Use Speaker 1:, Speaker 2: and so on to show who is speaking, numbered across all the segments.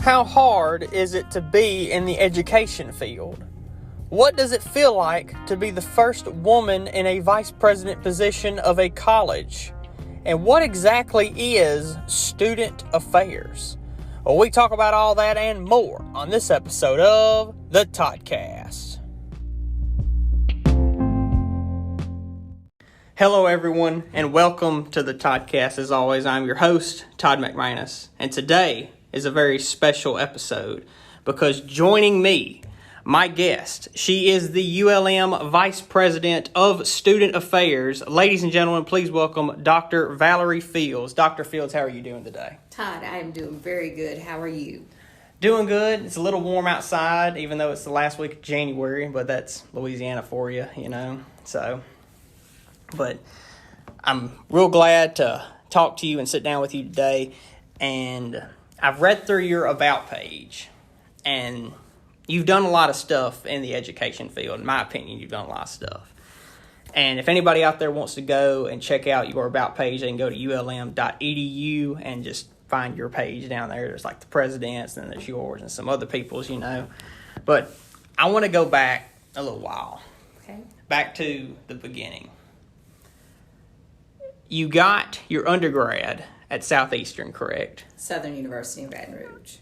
Speaker 1: How hard is it to be in the education field? What does it feel like to be the first woman in a vice president position of a college? And what exactly is student affairs? Well, we talk about all that and more on this episode of the Toddcast. Hello, everyone, and welcome to the Toddcast. As always, I'm your host, Todd McManus, and today is a very special episode because joining me, my guest, she is the ULM Vice President of Student Affairs. Ladies and gentlemen, please welcome Dr. Valerie Fields. Dr. Fields, how are you doing today?
Speaker 2: Todd, I am doing very good. How are you?
Speaker 1: Doing good. It's a little warm outside, even though it's the last week of January, but that's Louisiana for you, you know, so... But I'm real glad to talk to you and sit down with you today. And I've read through your About page. And you've done a lot of stuff in the education field. In my opinion, you've done a lot of stuff. And if anybody out there wants to go and check out your About page, they can go to ulm.edu and just find your page down there. There's like the president's and there's yours and some other people's, you know. But I want to go back a little while.
Speaker 2: Okay.
Speaker 1: Back to the beginning. You got your undergrad at Southeastern, correct?
Speaker 2: Southern University in Baton Rouge.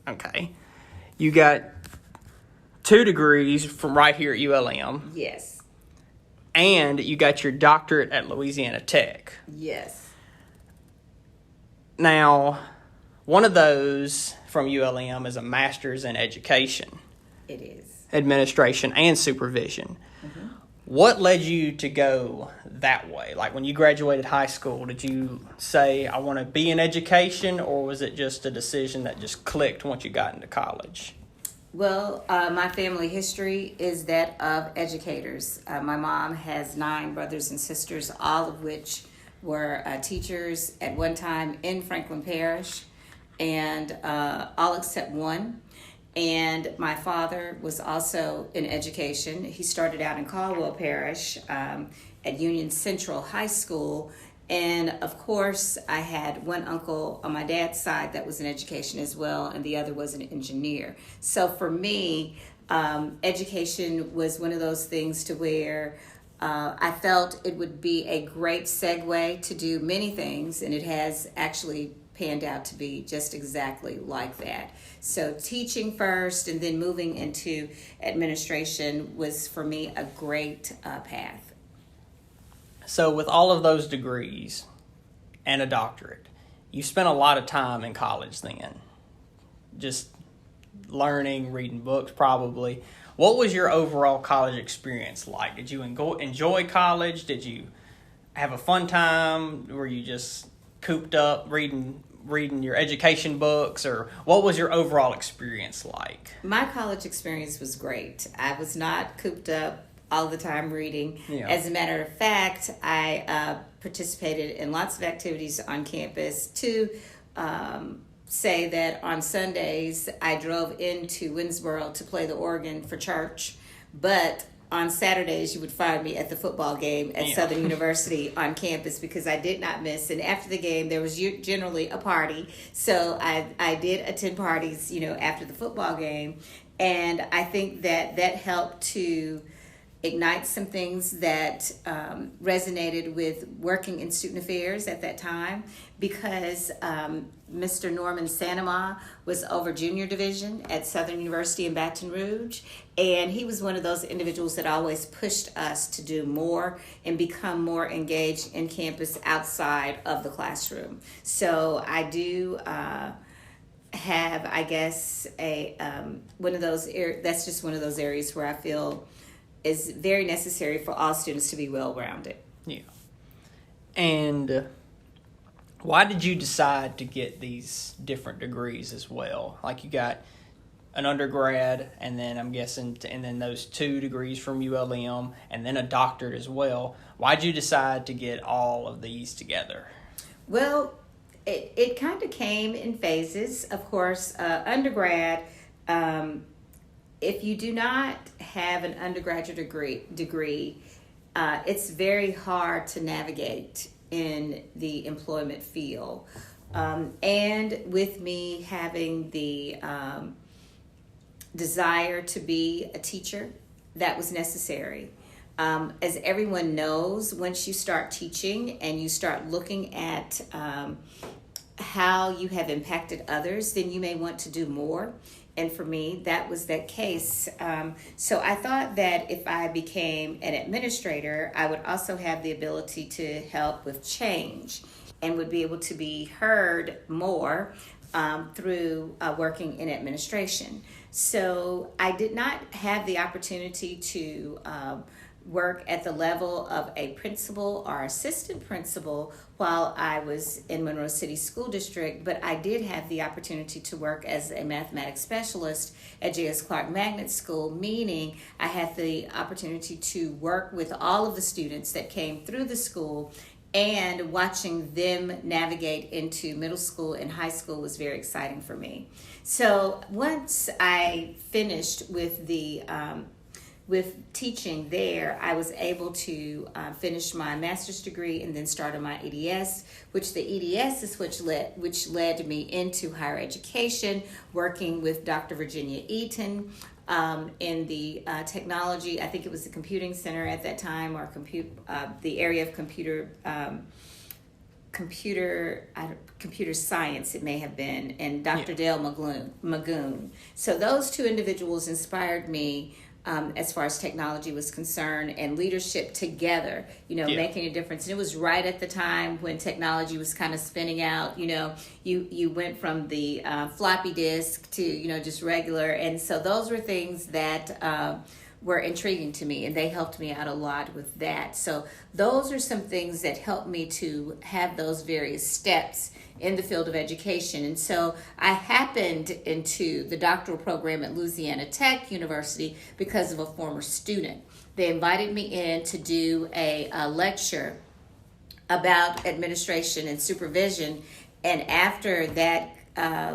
Speaker 1: Okay. You got 2 degrees from right here at ULM.
Speaker 2: Yes.
Speaker 1: And you got your doctorate at Louisiana Tech.
Speaker 2: Yes.
Speaker 1: Now, one of those from ULM is a master's in education.
Speaker 2: It is.
Speaker 1: Administration and supervision.
Speaker 2: Mm-hmm.
Speaker 1: What led you to go that way? Like when you graduated high school, did you say, I want to be in education, or was it just a decision that just clicked once you got into college?
Speaker 2: Well, my family history is that of educators. My mom has 9 brothers and sisters, all of which were teachers at one time in Franklin Parish, and all except one. And my father was also in education. He started out in Caldwell Parish at Union Central High School. And of course, I had one uncle on my dad's side that was in education as well, and the other was an engineer. So for me, education was one of those things to where I felt it would be a great segue to do many things, and it has actually panned out to be just exactly like that. So teaching first and then moving into administration was for me a great path.
Speaker 1: So with all of those degrees and a doctorate, you spent a lot of time in college then, just learning, reading books probably. What was your overall college experience like? Did you enjoy college? Did you have a fun time? Were you just cooped up reading your education books, or what was your overall experience like?
Speaker 2: My college experience was great. I was not cooped up all the time reading. Yeah. As a matter of fact, I participated in lots of activities on campus. To say that on Sundays I drove into Winsboro to play the organ for church, but on Saturdays, you would find me at the football game at Southern University on campus because I did not miss. And after the game, there was generally a party. So I did attend parties, you know, after the football game. And I think that helped to ignite some things that resonated with working in student affairs at that time, because Mr. Norman Sanama was over junior division at Southern University in Baton Rouge, and he was one of those individuals that always pushed us to do more and become more engaged in campus outside of the classroom. So I do have, I guess, one of those that's just one of those areas where I feel is very necessary for all students to be well-rounded.
Speaker 1: Yeah. And why did you decide to get these different degrees as well? Like you got an undergrad, and then I'm guessing, and then those 2 degrees from ULM, and then a doctorate as well. Why'd you decide to get all of these together?
Speaker 2: Well, it kind of came in phases. Of course, undergrad, if you do not have an undergraduate degree, it's very hard to navigate in the employment field. And with me having the desire to be a teacher, that was necessary. As everyone knows, once you start teaching and you start looking at how you have impacted others, then you may want to do more. And for me, that was that case. So I thought that if I became an administrator, I would also have the ability to help with change and would be able to be heard more through working in administration. So I did not have the opportunity to work at the level of a principal or assistant principal while I was in Monroe City School District, but I did have the opportunity to work as a mathematics specialist at J.S. Clark Magnet School, meaning I had the opportunity to work with all of the students that came through the school, and watching them navigate into middle school and high school was very exciting for me. So once I finished with teaching there, I was able to finish my master's degree and then start on my EDS, which the EDS is which led me into higher education, working with Dr. Virginia Eaton in the technology. I think it was the computing center at that time, or the area of computer science, it may have been, and Dr. Dale Magoon. So those two individuals inspired me as far as technology was concerned, and leadership together, making a difference. And it was right at the time when technology was kind of spinning out. You went from the floppy disk to, just regular. And so those were things that were intriguing to me, and they helped me out a lot with that. So those are some things that helped me to have those various steps in the field of education. And so I happened into the doctoral program at Louisiana Tech University because of a former student. They invited me in to do a lecture about administration and supervision. And after that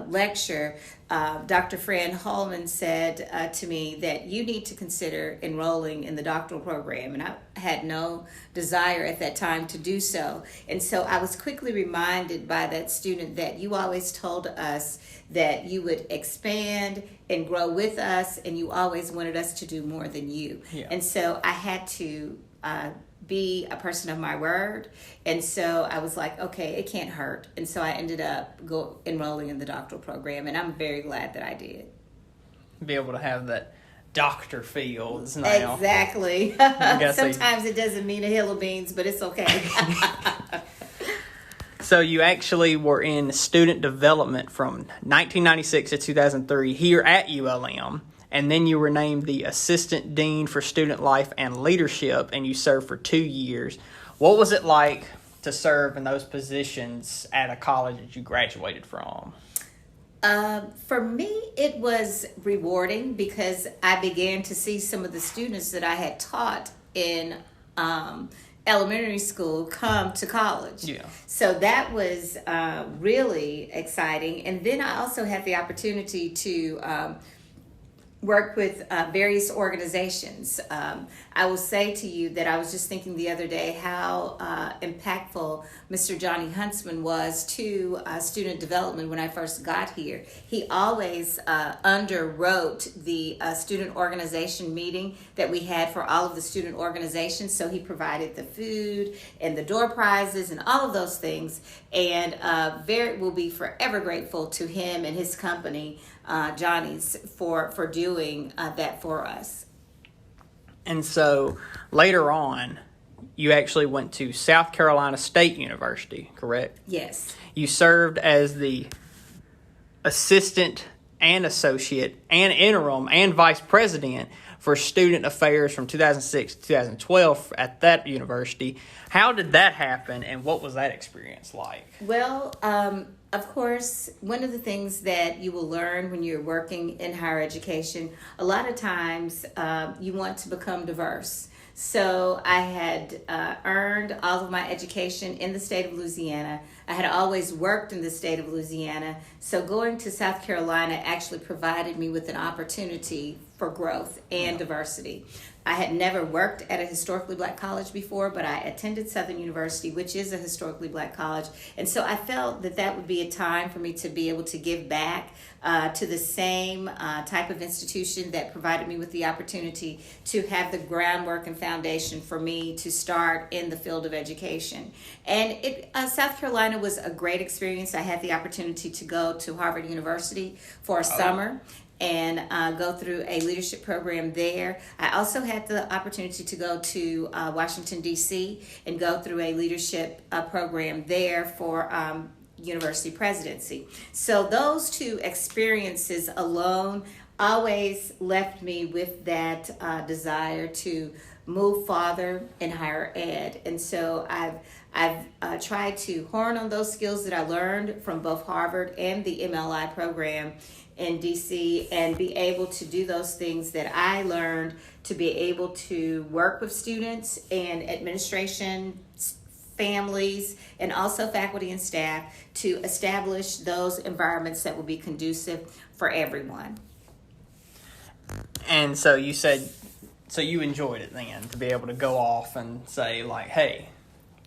Speaker 2: lecture, Dr. Fran Holman said to me that you need to consider enrolling in the doctoral program. And I had no desire at that time to do so. And so I was quickly reminded by that student that you always told us that you would expand and grow with us, and you always wanted us to do more than you. Yeah. And so I had to be a person of my word, and so I was like, okay, it can't hurt. And so I ended up enrolling in the doctoral program, and I'm very glad that I did.
Speaker 1: Be able to have that doctor fields now.
Speaker 2: Exactly. Sometimes it doesn't mean a hill of beans, but it's okay.
Speaker 1: So you actually were in student development from 1996 to 2003 here at ULM. And then you were named the Assistant Dean for Student Life and Leadership, and you served for 2 years. What was it like to serve in those positions at a college that you graduated from?
Speaker 2: For me, it was rewarding because I began to see some of the students that I had taught in elementary school come to college. Yeah. So that was really exciting. And then I also had the opportunity to work with various organizations. I will say to you that I was just thinking the other day how impactful Mr. Johnny Huntsman was to student development when I first got here. He always underwrote the student organization meeting that we had for all of the student organizations. So he provided the food and the door prizes and all of those things. And will be forever grateful to him and his company, Johnny's, for doing that for us.
Speaker 1: And so later on, you actually went to South Carolina State University, correct?
Speaker 2: Yes.
Speaker 1: You served as the assistant and associate and interim and vice president for student affairs from 2006 to 2012 at that university. How did that happen, and what was that experience like?
Speaker 2: Well, of course, one of the things that you will learn when you're working in higher education, a lot of times you want to become diverse. So I had earned all of my education in the state of Louisiana. I had always worked in the state of Louisiana. So going to South Carolina actually provided me with an opportunity for growth and diversity. I had never worked at a historically black college before, but I attended Southern University, which is a historically black college. And so I felt that that would be a time for me to be able to give back to the same type of institution that provided me with the opportunity to have the groundwork and foundation for me to start in the field of education. And South Carolina was a great experience. I had the opportunity to go to Harvard University for a summer and go through a leadership program there. I also had the opportunity to go to Washington, D.C. and go through a leadership program there for university presidency. So those two experiences alone always left me with that desire to move farther in higher ed. And so I've tried to hone on those skills that I learned from both Harvard and the MLI program in DC, and be able to do those things that I learned, to be able to work with students and administration, families, and also faculty and staff to establish those environments that will be conducive for everyone.
Speaker 1: And so you said, so you enjoyed it then, to be able to go off and say, like, hey,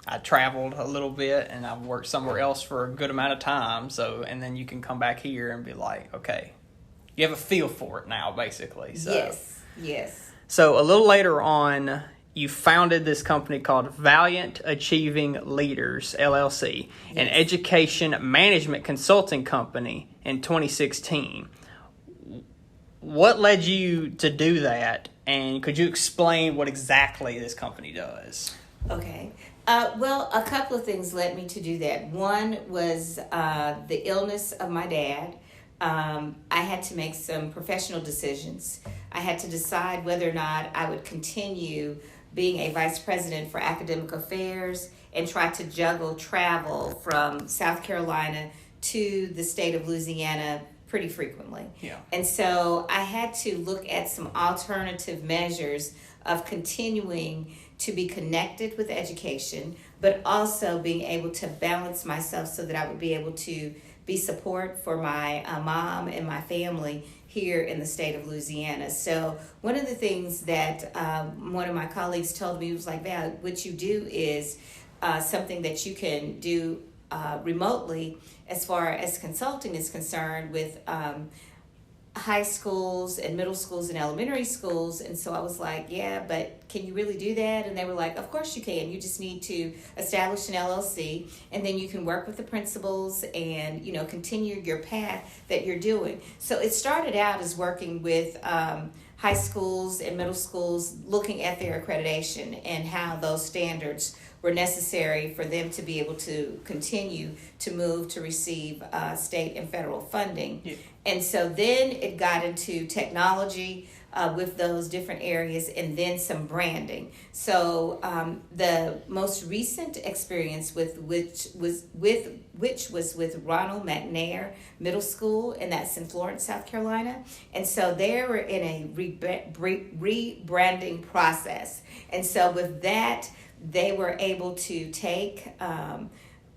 Speaker 1: I traveled a little bit and I've worked somewhere else for a good amount of time. So, and then you can come back here and be like, okay, you have a feel for it now, basically. So,
Speaker 2: Yes.
Speaker 1: So a little later on, you founded this company called Valiant Achieving Leaders, LLC, an education management consulting company in 2016. What led you to do that? And could you explain what exactly this company does?
Speaker 2: Okay. Well, a couple of things led me to do that. One was the illness of my dad. I had to make some professional decisions. I had to decide whether or not I would continue being a vice president for academic affairs and try to juggle travel from South Carolina to the state of Louisiana pretty frequently.
Speaker 1: Yeah.
Speaker 2: And so I had to look at some alternative measures of continuing to be connected with education, but also being able to balance myself so that I would be able to be support for my mom and my family here in the state of Louisiana. So one of the things that one of my colleagues told me was like, Val, what you do is something that you can do remotely as far as consulting is concerned with high schools and middle schools and elementary schools. And so I was like, yeah, but can you really do that? And they were like, of course you can. You just need to establish an LLC, and then you can work with the principals and, you know, continue your path that you're doing. So it started out as working with high schools and middle schools, looking at their accreditation and how those standards were necessary for them to be able to continue to move to receive state and federal funding. Yeah. And so then it got into technology with those different areas, and then some branding. So the most recent experience which was with Ronald McNair Middle School, and that's in Florence, South Carolina. And so they were in a rebranding process. And so with that, they were able to take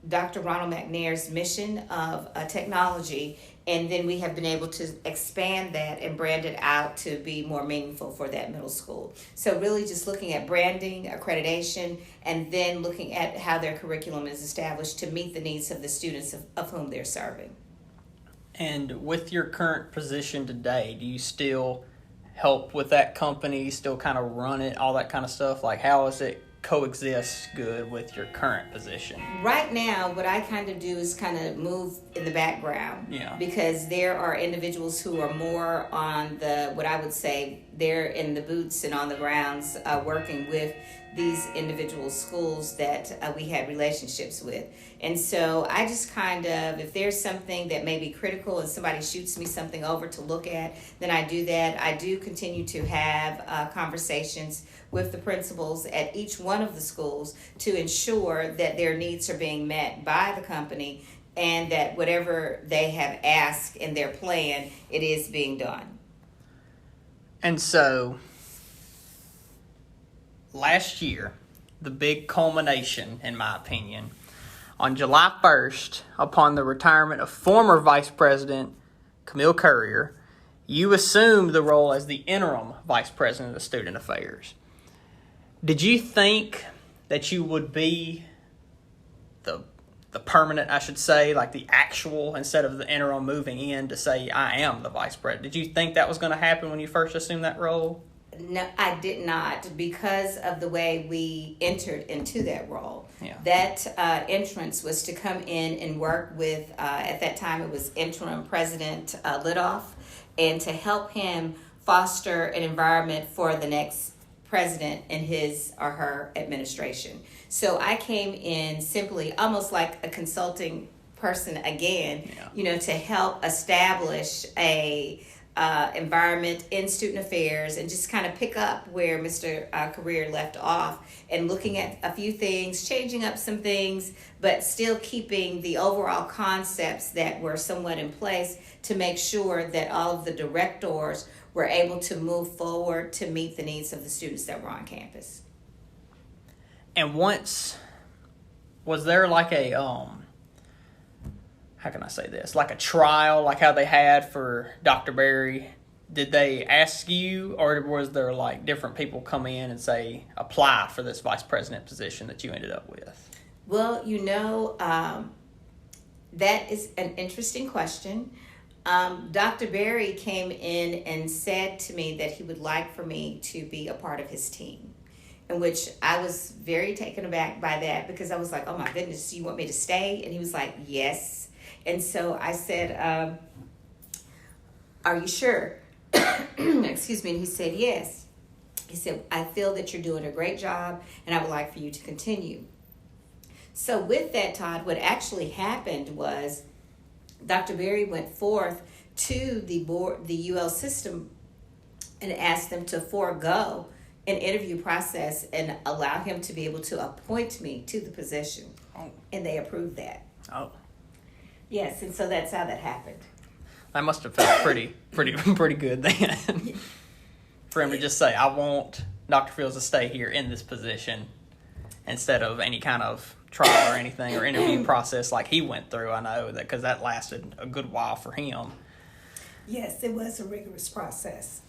Speaker 2: Dr. Ronald McNair's mission of technology, and then we have been able to expand that and brand it out to be more meaningful for that middle school. So really just looking at branding, accreditation, and then looking at how their curriculum is established to meet the needs of the students of whom they're serving.
Speaker 1: And with your current position today, do you still help with that company, still kind of run it, all that kind of stuff? Like, how is it coexist good with your current position?
Speaker 2: Right now, what I kind of do is kind of move in the background.
Speaker 1: Yeah. Because
Speaker 2: there are individuals who are more on the, what I would say, they're in the boots and on the grounds working with these individual schools that we had relationships with. And so I just kind of, if there's something that may be critical and somebody shoots me something over to look at, then I do that. I do continue to have conversations with the principals at each one of the schools to ensure that their needs are being met by the company, and that whatever they have asked in their plan, it is being done.
Speaker 1: And so last year, the big culmination, in my opinion, on July 1st, upon the retirement of former Vice President Camille Currier, you assumed the role as the interim vice president of student affairs. Did you think that you would be the permanent, I should say, like the actual, instead of the interim moving in to say, I am the vice president? Did you think that was going to happen when you first assumed that role?
Speaker 2: No, I did not, because of the way we entered into that role.
Speaker 1: Yeah.
Speaker 2: That entrance was to come in and work with, at that time it was interim President Lidoff, and to help him foster an environment for the next president in his or her administration. So I came in simply almost like a consulting person again, to help establish a environment in student affairs and just kind of pick up where Mr. Career left off, and looking at a few things, changing up some things, but still keeping the overall concepts that were somewhat in place to make sure that all of the directors were able to move forward to meet the needs of the students that were on campus.
Speaker 1: And was there like a, how can I say this, like a trial, like how they had for Dr. Berry? Did they ask you, or was there like different people come in and say, apply for this vice president position that you ended up with?
Speaker 2: Well, that is an interesting question. Dr. Berry came in and said to me that he would like for me to be a part of his team, in which I was very taken aback by that, because I was like, oh my goodness, you want me to stay? And he was like, yes. And so I said, are you sure? Excuse me. And he said, yes. He said, I feel that you're doing a great job, and I would like for you to continue. So with that, Todd, what actually happened was Dr. Berry went forth to the board, the UL system, and asked them to forego an interview process and allow him to be able to appoint me to the position.
Speaker 1: Oh.
Speaker 2: And they approved that.
Speaker 1: Oh.
Speaker 2: Yes, and so that's how that happened.
Speaker 1: That must have felt pretty good then. For him to just say, I want Dr. Fields to stay here in this position, instead of any kind of trial or anything or interview process like he went through. I know that, because that lasted a good while for him.
Speaker 3: Yes, it was a rigorous process.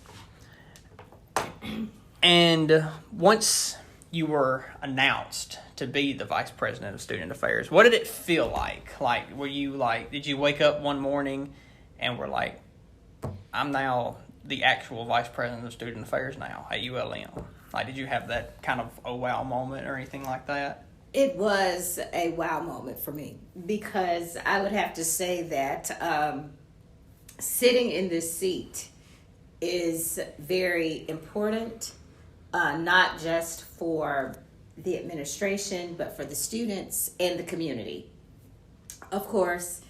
Speaker 1: And once you were announced to be the vice president of student affairs, what did it feel like? Like, did you wake up one morning and were like, I'm now the actual vice president of student affairs now at ULM? Like, did you have that kind of a wow moment or anything like that?
Speaker 2: It was a wow moment for me, because I would have to say that sitting in this seat is very important, not just for the administration, but for the students and the community. Of course,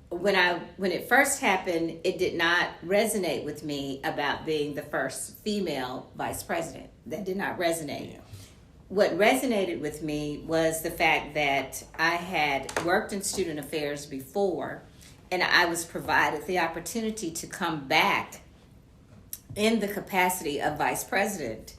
Speaker 2: when it first happened, it did not resonate with me about being the first female vice president. That did not resonate. Yeah. What resonated with me was the fact that I had worked in student affairs before, and I was provided the opportunity to come back in the capacity of vice president.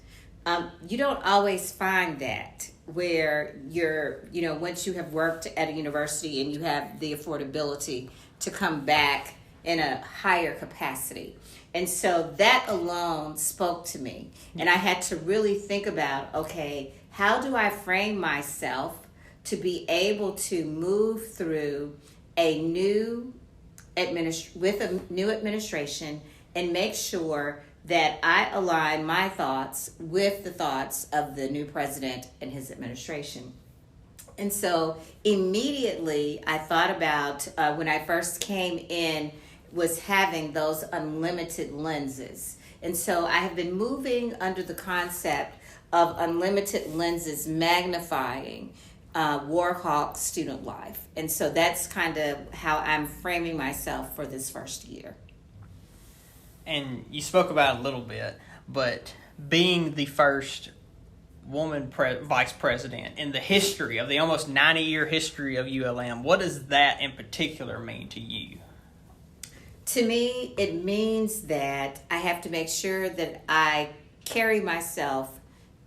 Speaker 2: You don't always find that, where once you have worked at a university and you have the affordability to come back in a higher capacity. And so that alone spoke to me. And I had to really think about, okay, how do I frame myself to be able to move through a new with a new administration and make sure that I align my thoughts with the thoughts of the new president and his administration. And so immediately I thought about when I first came in, was having those unlimited lenses. And so I have been moving under the concept of unlimited lenses magnifying Warhawk student life. And so that's kind of how I'm framing myself for this first year.
Speaker 1: And you spoke about it a little bit, but being the first woman vice president in the history of the almost 90-year history of ULM, what does that in particular mean to you?
Speaker 2: To me, it means that I have to make sure that I carry myself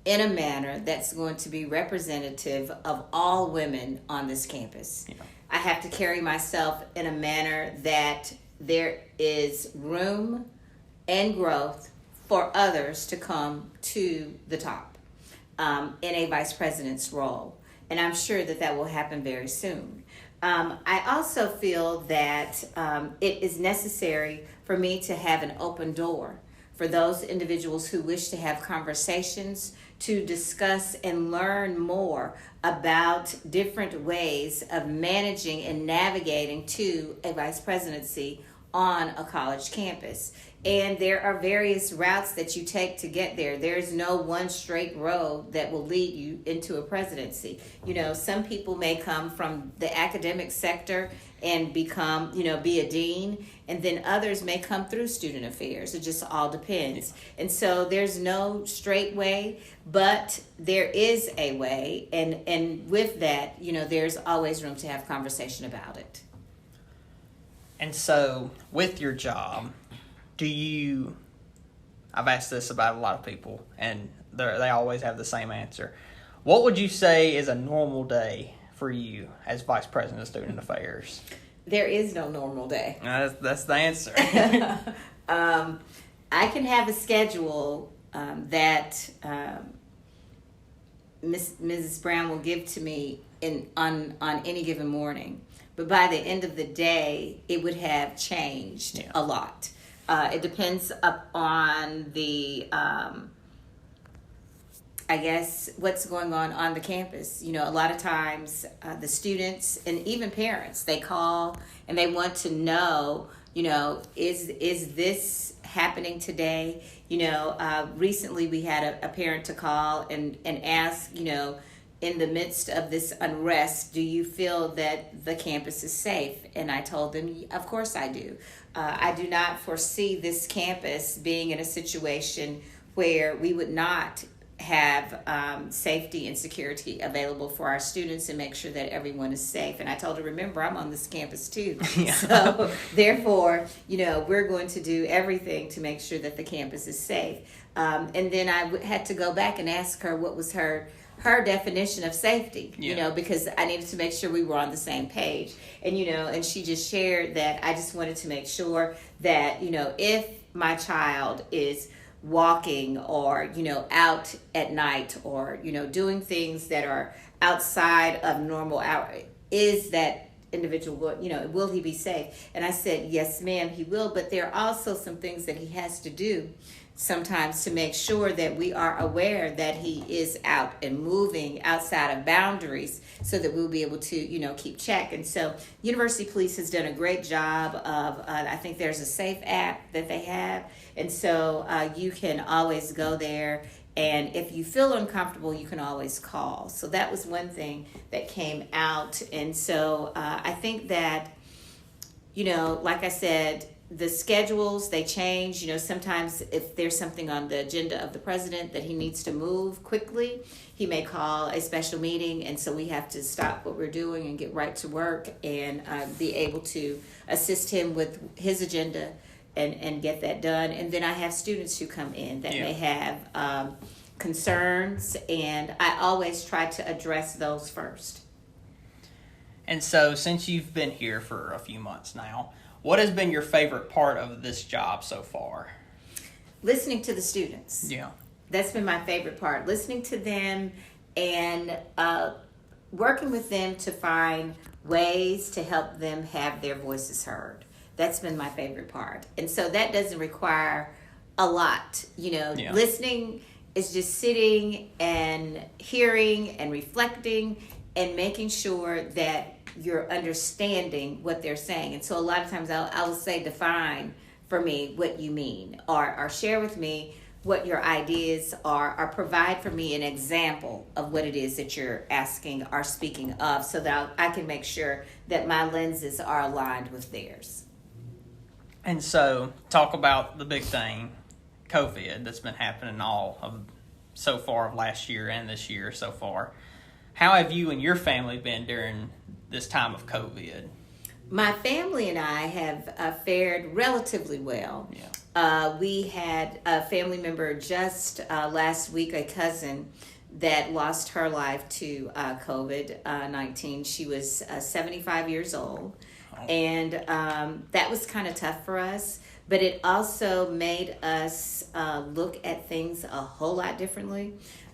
Speaker 2: in a manner that's going to be representative of all women on this campus. Yeah. I have to carry myself in a manner that there is room and growth for others to come to the top in a vice president's role. And I'm sure that that will happen very soon. I also feel that it is necessary for me to have an open door for those individuals who wish to have conversations to discuss and learn more about different ways of managing and navigating to a vice presidency on a college campus. And there are various routes that you take to get there. There's no one straight road that will lead you into a presidency. You know, some people may come from the academic sector and become, be a dean, and then others may come through student affairs. It just all depends. And so there's no straight way, but there is a way, and with that, there's always room to have conversation about it.
Speaker 1: And so, with your job, I've asked this about a lot of people, and they always have the same answer. What would you say is a normal day for you as Vice President of Student Affairs?
Speaker 2: There is no normal day.
Speaker 1: That's the answer.
Speaker 2: I can have a schedule that Mrs. Brown will give to me on any given morning. But by the end of the day, it would have changed a lot. It depends on the, what's going on the campus. A lot of times the students and even parents, they call and they want to know, is this happening today? Recently we had a parent to call and ask, in the midst of this unrest, do you feel that the campus is safe? And I told them, of course I do. I do not foresee this campus being in a situation where we would not have safety and security available for our students and make sure that everyone is safe. And I told her, remember, I'm on this campus too. Yeah. So therefore, we're going to do everything to make sure that the campus is safe. And then I had to go back and ask her what was her definition of safety, because I needed to make sure we were on the same page. And, and she just shared that I just wanted to make sure that, if my child is walking or, out at night or, doing things that are outside of normal hour, is that individual, will he be safe? And I said, yes, ma'am, he will. But there are also some things that he has to do sometimes to make sure that we are aware that he is out and moving outside of boundaries so that we'll be able to, keep check. And so University Police has done a great job of, I think there's a Safe app that they have. And so you can always go there. And if you feel uncomfortable, you can always call. So that was one thing that came out. And so I think that, like I said, the schedules, they change. Sometimes if there's something on the agenda of the president that he needs to move quickly, he may call a special meeting. And so we have to stop what we're doing and get right to work and be able to assist him with his agenda and get that done. And then I have students who come in that may have concerns, and I always try to address those first.
Speaker 1: And so since you've been here for a few months now, what has been your favorite part of this job so far?
Speaker 2: Listening to the students.
Speaker 1: Yeah.
Speaker 2: That's been my favorite part. Listening to them and working with them to find ways to help them have their voices heard. That's been my favorite part. And so that doesn't require a lot. Listening is just sitting and hearing and reflecting and making sure that you're understanding what they're saying. And so a lot of times I will say, define for me what you mean, or share with me what your ideas are, or provide for me an example of what it is that you're asking or speaking of, so that I can make sure that my lenses are aligned with theirs.
Speaker 1: And so talk about the big thing, COVID, that's been happening so far of last year and this year so far. How have you and your family been during this time of COVID?
Speaker 2: My family and I have fared relatively well. Yeah. We had a family member just last week, a cousin, that lost her life to COVID-19. She was 75 years old. Oh. And that was kind of tough for us. but it also made us look at things a whole lot differently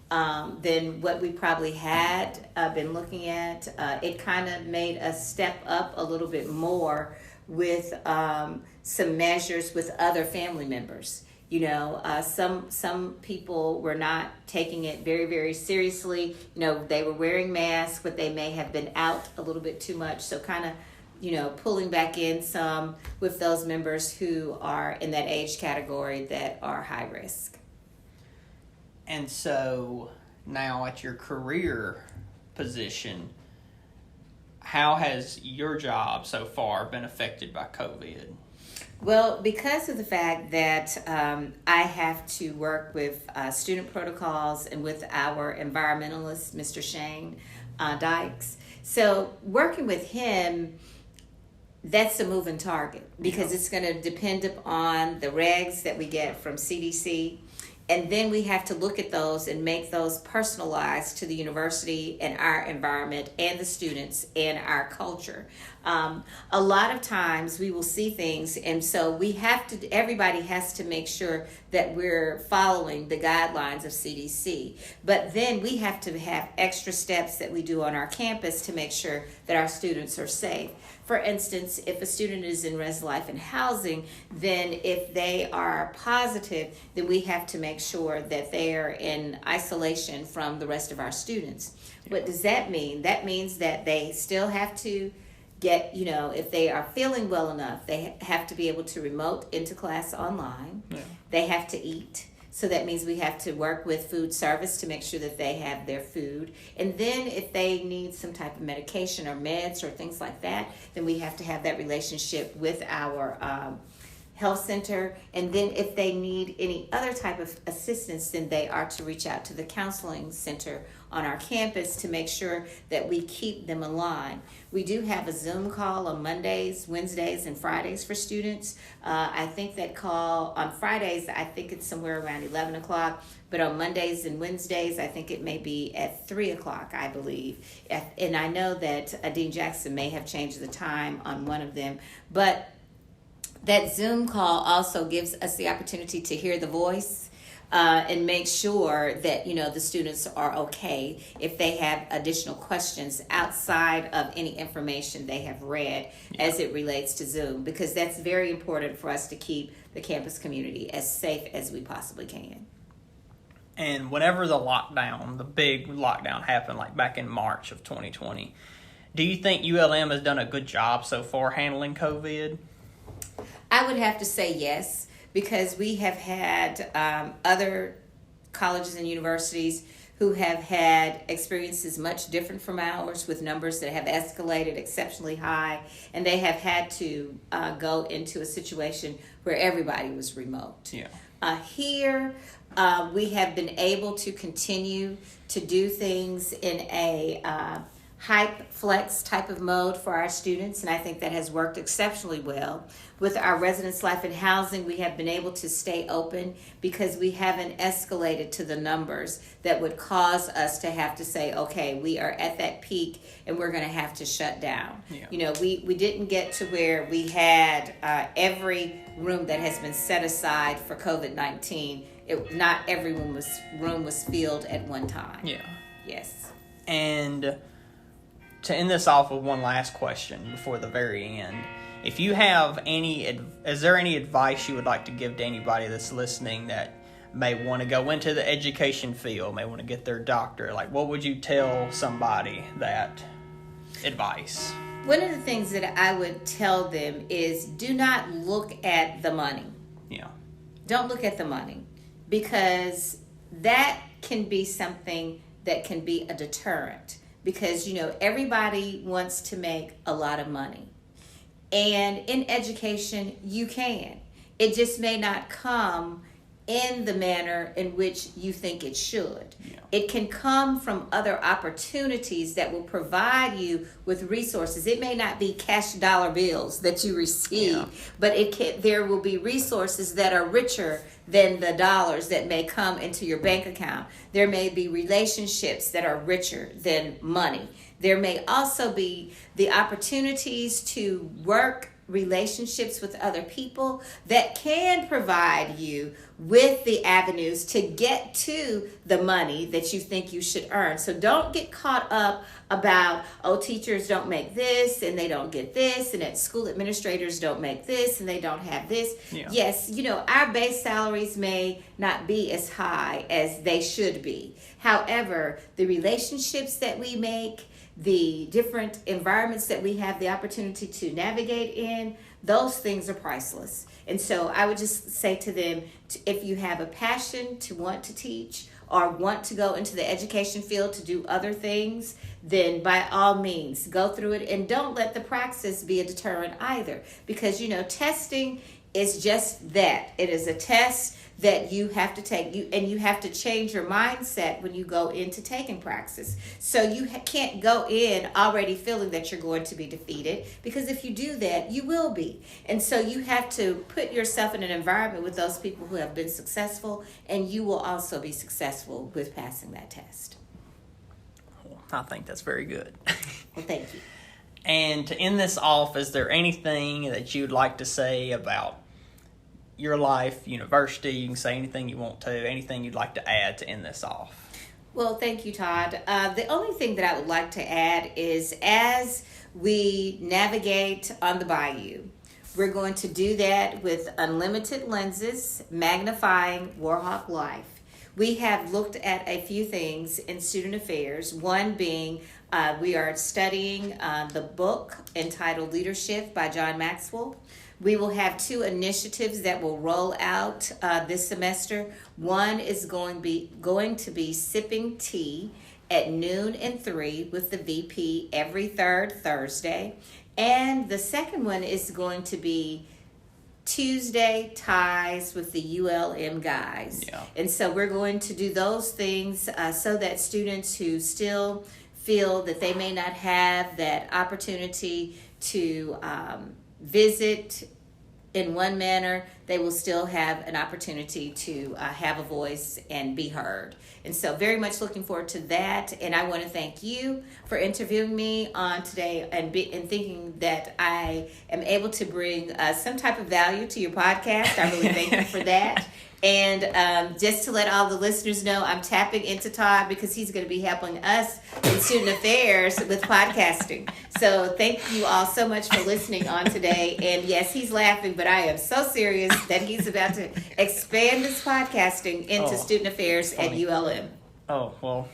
Speaker 2: than what we probably had been looking at. It kind of made us step up a little bit more with some measures with other family members. Some people were not taking it very, very seriously. They were wearing masks, but they may have been out a little bit too much. So kind of, pulling back in some with those members who are in that age category that are high risk.
Speaker 1: And so now at your career position, how has your job so far been affected by COVID?
Speaker 2: Well, because of the fact that I have to work with student protocols and with our environmentalist, Mr. Shane Dykes. So working with him, that's a moving target because it's going to depend upon the regs that we get from CDC. And then we have to look at those and make those personalized to the university and our environment and the students and our culture. A lot of times we will see things, and so everybody has to make sure that we're following the guidelines of CDC. But then we have to have extra steps that we do on our campus to make sure that our students are safe. For instance, if a student is in res life and housing, then if they are positive, then we have to make sure that they are in isolation from the rest of our students. What does that mean? That means that they still have to get, if they are feeling well enough, they have to be able to remote into class online. Yeah. They have to eat. So that means we have to work with food service to make sure that they have their food. And then if they need some type of medication or meds or things like that, then we have to have that relationship with our health center. And then if they need any other type of assistance, then they are to reach out to the counseling center on our campus to make sure that we keep them aligned. We do have a Zoom call on Mondays, Wednesdays, and Fridays for students. I think that call on Fridays, I think it's somewhere around 11 o'clock, but on Mondays and Wednesdays, I think it may be at 3 o'clock, I believe. And I know that Dean Jackson may have changed the time on one of them, but that Zoom call also gives us the opportunity to hear the voice and make sure that, the students are okay if they have additional questions outside of any information they have read as it relates to Zoom, because that's very important for us to keep the campus community as safe as we possibly can.
Speaker 1: And whenever the big lockdown happened, like back in March of 2020, do you think ULM has done a good job so far handling COVID?
Speaker 2: I would have to say yes, because we have had other colleges and universities who have had experiences much different from ours, with numbers that have escalated exceptionally high, and they have had to go into a situation where everybody was remote. Yeah. Here, we have been able to continue to do things in a hype flex type of mode for our students, and I think that has worked exceptionally well. With our residence life and housing, we have been able to stay open because we haven't escalated to the numbers that would cause us to have to say, okay, we are at that peak and we're going to have to shut down. Yeah. We didn't get to where we had every room that has been set aside for COVID-19. Not every room was filled at one time.
Speaker 1: Yeah.
Speaker 2: Yes.
Speaker 1: And to end this off with one last question before the very end, if you have is there any advice you would like to give to anybody that's listening that may want to go into the education field, may want to get their doctorate? Like, what would you tell somebody that advice?
Speaker 2: One of the things that I would tell them is do not look at the money.
Speaker 1: Yeah.
Speaker 2: Don't look at the money, because that can be something that can be a deterrent. Because, everybody wants to make a lot of money. And in education, you can. It just may not come in the manner in which you think it should. Yeah. It can come from other opportunities that will provide you with resources. It may not be cash dollar bills that you receive, but there will be resources that are richer than the dollars that may come into your bank account. There may be relationships that are richer than money. There may also be the opportunities to work relationships with other people that can provide you with the avenues to get to the money that you think you should earn. So don't get caught up about, oh, teachers don't make this and they don't get this, and at school administrators don't make this and they don't have this. Yeah. Yes, our base salaries may not be as high as they should be. However, the relationships that we make, the different environments that we have the opportunity to navigate in, those things are priceless. And so I would just say to them, if you have a passion to want to teach or want to go into the education field to do other things, then by all means, go through it. And don't let the praxis be a deterrent either. Because, testing is just that. It is a test that you have to take, and you have to change your mindset when you go into taking praxis. So you can't go in already feeling that you're going to be defeated, because if you do that, you will be. And so you have to put yourself in an environment with those people who have been successful, and you will also be successful with passing that test.
Speaker 1: I think that's very good.
Speaker 2: Well, thank you.
Speaker 1: And to end this off, is there anything that you'd like to say about your life, university? You can say anything you want to, anything you'd like to add to end this off.
Speaker 2: Well, thank you, Todd. The only thing that I would like to add is, as we navigate on the bayou, we're going to do that with unlimited lenses, magnifying Warhawk life. We have looked at a few things in student affairs, one being we are studying the book entitled Leadership by John Maxwell. We will have 2 initiatives that will roll out this semester. One is going to be sipping tea at noon and 3 with the VP every 3rd Thursday. And the second one is going to be Tuesday ties with the ULM guys. Yeah. And so we're going to do those things so that students who still feel that they may not have that opportunity to visit in one manner, they will still have an opportunity to have a voice and be heard. And so very much looking forward to that. And I want to thank you for interviewing me on today and thinking that I am able to bring some type of value to your podcast. I really thank you for that. And just to let all the listeners know, I'm tapping into Todd because he's going to be helping us in student affairs with podcasting. So thank you all so much for listening on today. And yes, he's laughing, but I am so serious that he's about to expand this podcasting into student affairs at ULM.
Speaker 1: Oh, well,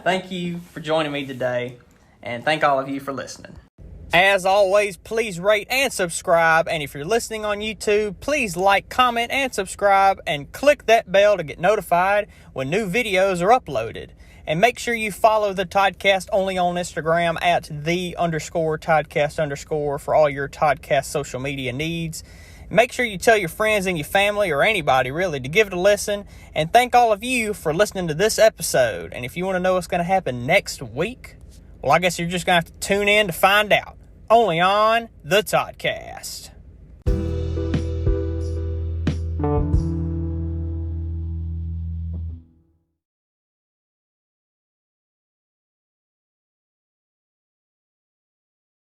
Speaker 1: thank you for joining me today, and thank all of you for listening. As always, please rate and subscribe, and if you're listening on YouTube, please like, comment, and subscribe, and click that bell to get notified when new videos are uploaded. And make sure you follow the Toddcast only on Instagram at @the_Toddcast_ for all your Toddcast social media needs. Make sure you tell your friends and your family, or anybody really, to give it a listen. And thank all of you for listening to this episode. And if you want to know what's going to happen next week, well, I guess you're just going to have to tune in to find out. Only on the Toddcast.